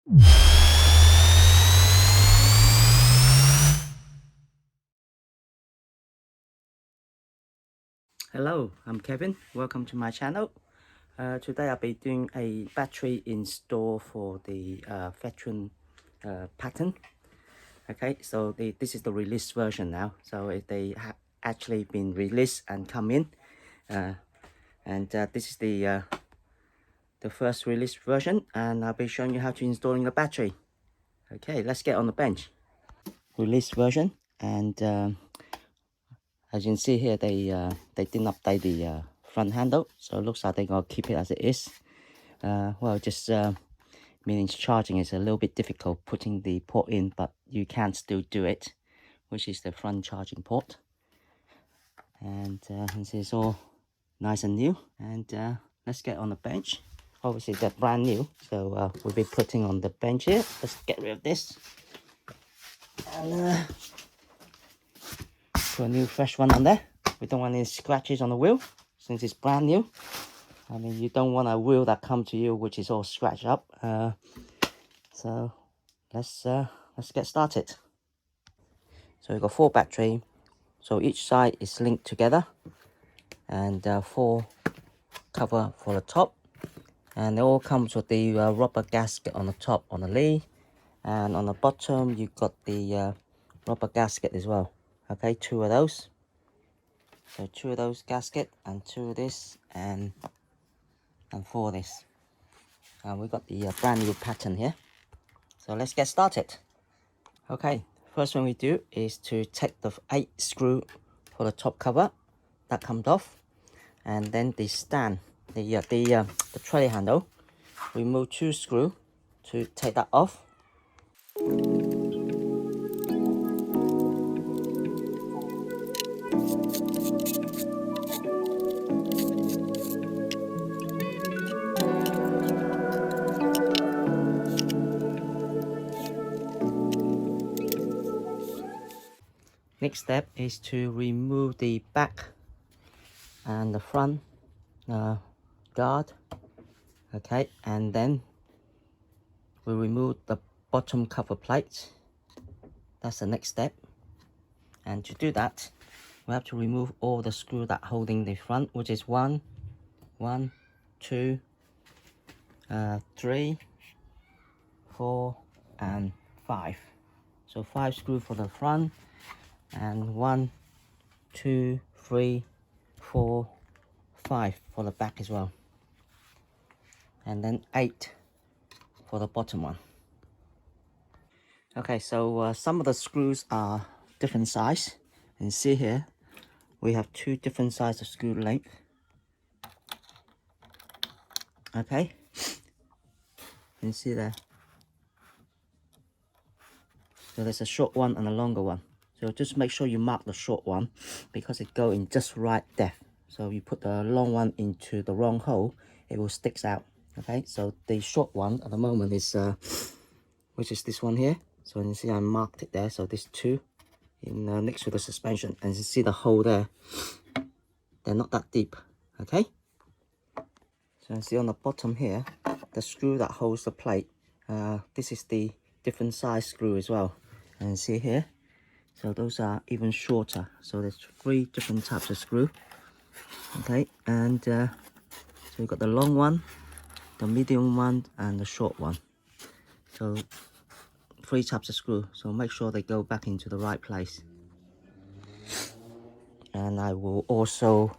Hello, I'm Kevin. Welcome to my channel. Today I'll be doing a battery install for the veteran Patton. Okay, so this is the release version now. So they have actually been released and come in, this is the first release version, and I'll be showing you how to install the battery. Okay, let's get on the bench. Release version, and as you can see here, they didn't update the front handle, so it looks like they're gonna keep it as it is. Well, just meaning charging is a little bit difficult putting the port in, but you can still do it, which is the front charging port. And it's all nice and new. And let's get on the bench. Obviously they're brand new, so we'll be putting on the bench here. Let's get rid of this and put a new fresh one on there. We don't want any scratches on the wheel since it's brand new. I mean, you don't want a wheel that comes to you which is all scratched up. So let's get started. So we've got 4 battery, so each side is linked together, and 4 cover for the top, and it all comes with the rubber gasket on the top on the lead, and on the bottom you've got the rubber gasket as well. Okay, 2 of those. So 2 of those gasket, and 2 of this, and 4 of this. And we've got the brand new Patton here. So let's get started. Okay, first thing we do is to take the 8 screw for the top cover that comes off, and then the stand, the trolley handle. Remove 2 screws to take that off. Next step is to remove the back and the front guard. Okay, and then we remove the bottom cover plate. That's the next step. And to do that, we have to remove all the screws that holding the front, which is 1, 2, 3, 4, and 5. So 5 screws for the front, and 1, 2, 3, 4, 5 for the back as well, and then 8 for the bottom one. Okay, so some of the screws are different size. You can see here we have 2 different sizes of screw length. Okay, you can see there. So there's a short one and a longer one. So just make sure you mark the short one because it goes in just right depth. So you put the long one into the wrong hole, it will stick out. Okay, so the short one at the moment is which is this one here. So you can see I marked it there. So this 2 in next to the suspension, and you see the hole there. They're not that deep. Okay. So you see on the bottom here, the screw that holds the plate. This is the different size screw as well. And you see here. So those are even shorter. So there's 3 different types of screw. Okay, and so you've got the long one, the medium one, and the short one. So 3 types of screw. So make sure they go back into the right place. And I will also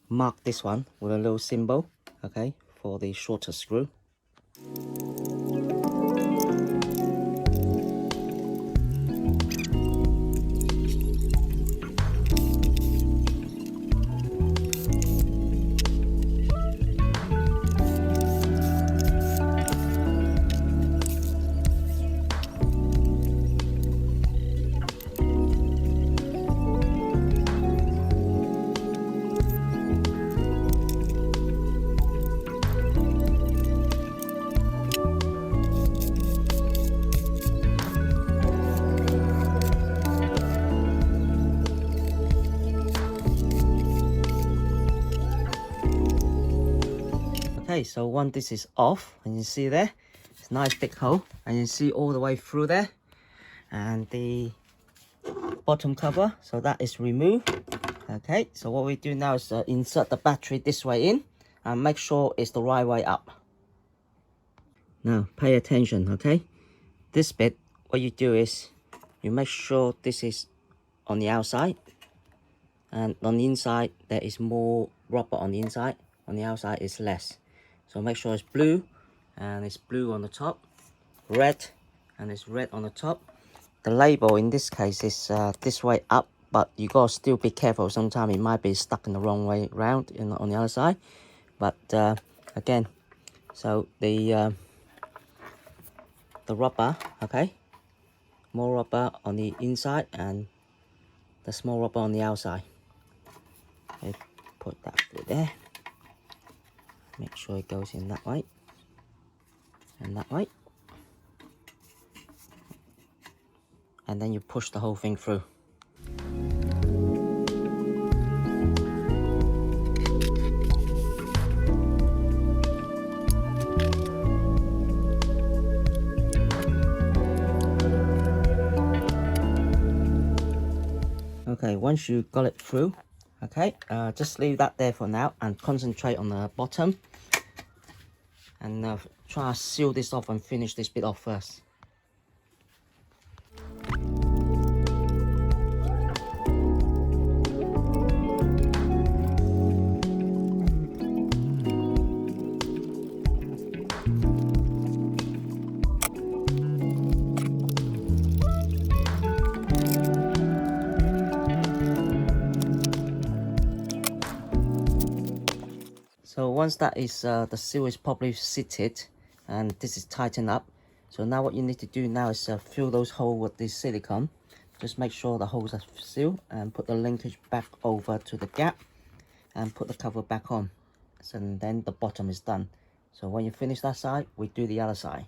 mark this one with a little symbol, okay, for the shorter screw. Okay, so once this is off, and you see there, It's a nice big hole, and you see all the way through there. And the bottom cover, so that is removed. Okay, so what we do now is insert the battery this way in and make sure it's the right way up. Now pay attention, okay? This bit, what you do is you make sure this is on the outside, and on the inside there is more rubber on the inside, on the outside is less. So make sure it's blue, and it's blue on the top, red, and it's red on the top. The label in this case is this way up, but you gotta still be careful. Sometimes it might be stuck in the wrong way round on the other side. But again, so the rubber, okay, more rubber on the inside and the small rubber on the outside. Okay, put that through there. Make sure it goes in that way and that way. And then you push the whole thing through. Okay, once you got it through, okay, just leave that there for now and concentrate on the bottom. And try to seal this off and finish this bit off first. So once that is the seal is properly seated and this is tightened up, so now what you need to do now is fill those holes with this silicone. Just make sure the holes are sealed and put the linkage back over to the gap and put the cover back on. So then the bottom is done. So when you finish that side, we do the other side.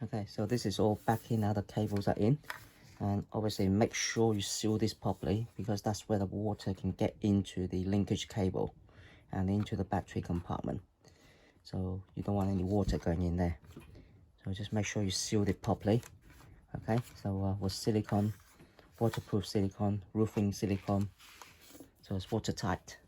Okay, so this is all back in, now the cables are in, and obviously make sure you seal this properly because that's where the water can get into the linkage cable and into the battery compartment. So you don't want any water going in there. So just make sure you seal it properly. Okay, so with silicone, waterproof silicone, roofing silicone, so it's watertight.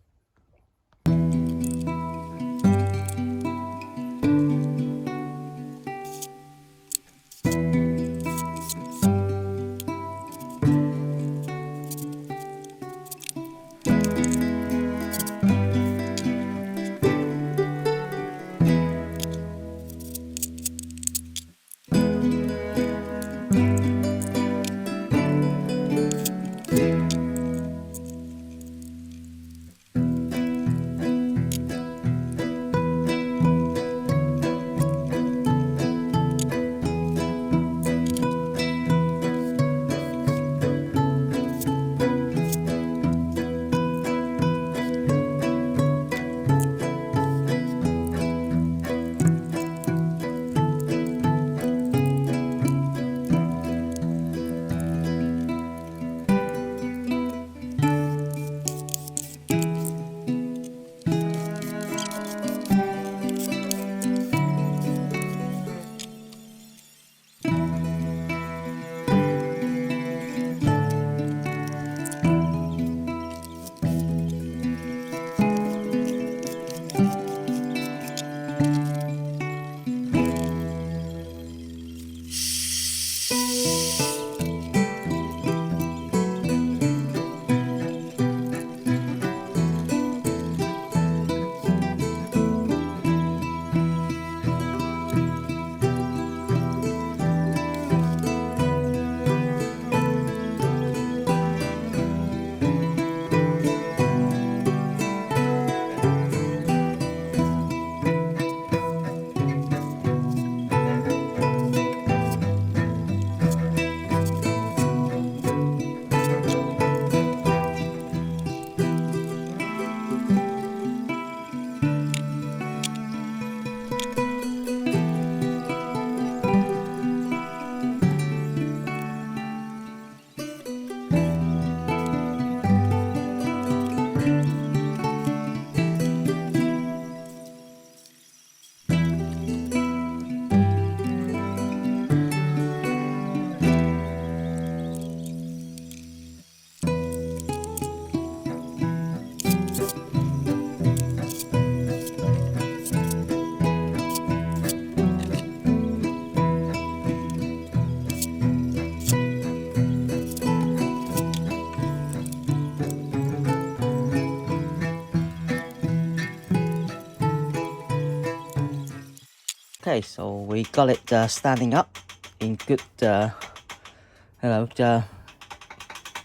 Okay, so we got it standing up in good,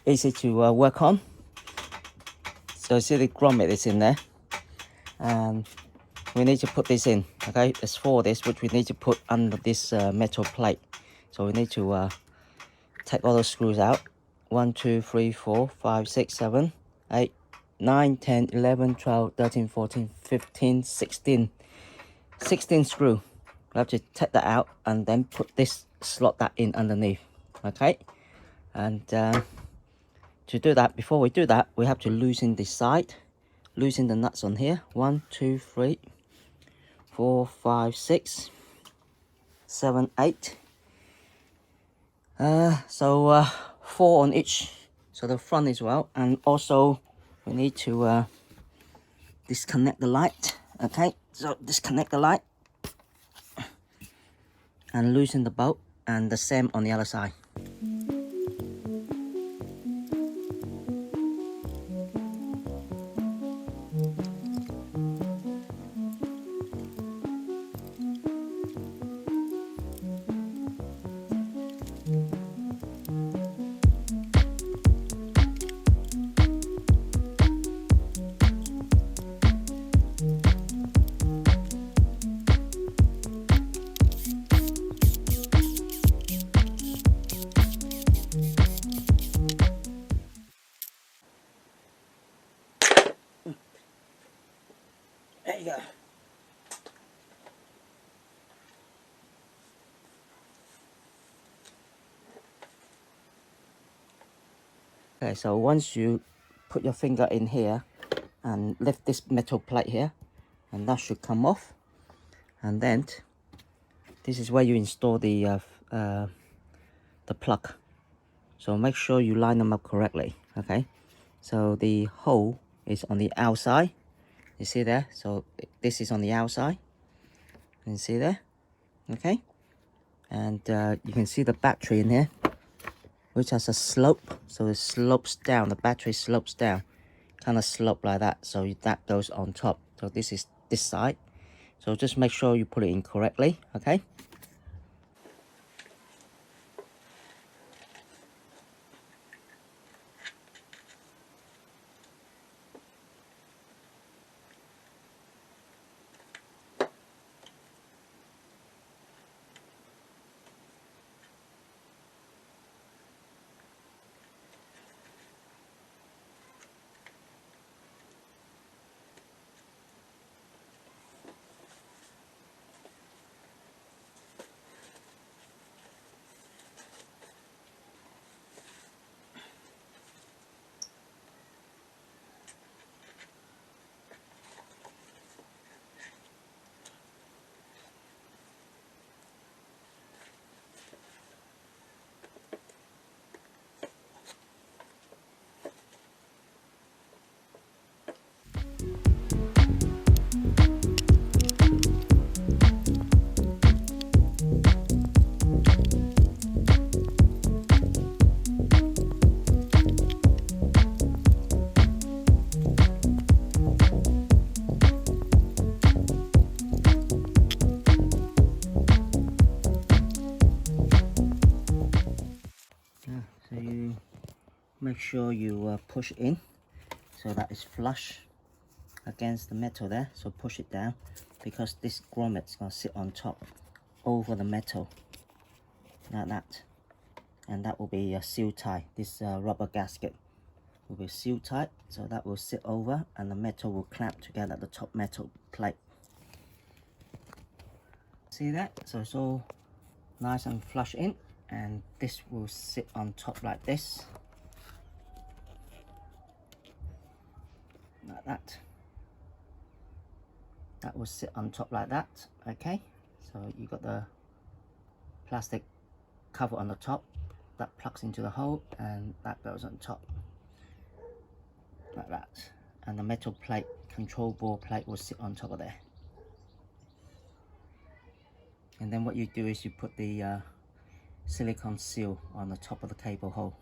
easy to work on. So see the grommet is in there, and we need to put this in. Okay, there's 4 of this which we need to put under this metal plate. So we need to take all those screws out. 1, 2, 3, 4, 5, 6, 7, 8, 9, 10, 11, 12, 13, 14, 15, 16. 16 screw. We have to take that out and then put this, slot that in underneath. Okay, and to do that, before we do that, we have to loosen the side, loosen the nuts on here. 1, 2, 3, 4, 5, 6, 7, 8. So 4 on each, so the front as well. And also we need to disconnect the light. Okay, so disconnect the light and loosen the bolt, and the same on the other side. There you go. Okay, so once you put your finger in here and lift this metal plate here, and that should come off. And then this is where you install the plug. So make sure you line them up correctly. Okay, so the hole is on the outside. You see there? So this is on the outside. You can see there. Okay, and you can see the battery in here, which has a slope. So it slopes down. The battery slopes down, kind of slope like that. So that goes on top. So this is this side. So just make sure you put it in correctly. Okay. So you make sure you push it in so that it's flush against the metal there. So push it down, because this grommet is going to sit on top over the metal like that, and that will be seal tight. This rubber gasket will be seal tight, so that will sit over and the metal will clamp together at the top metal plate. See that? So it's all nice and flush in, and this will sit on top like this, like that. That will sit on top like that. Okay, so you got the plastic cover on the top that plugs into the hole, and that goes on top like that, and the metal plate, control board plate, will sit on top of there. And then what you do is you put the silicone seal on the top of the cable hole.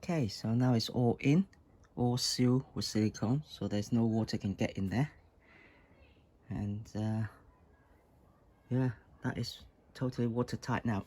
Okay, so now it's all in, all sealed with silicone, so there's no water can get in there. And yeah, that is totally watertight now.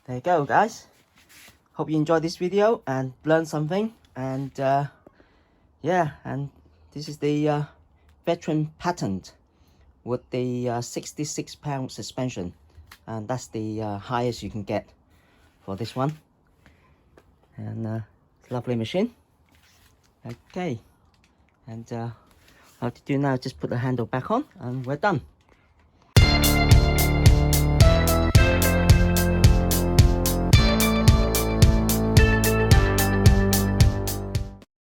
There you go, guys. Hope you enjoyed this video and learned something. And yeah, and this is the veteran Patton with the 66-pound suspension, and that's the highest you can get for this one. And lovely machine. Okay, and what to do now, just put the handle back on and we're done.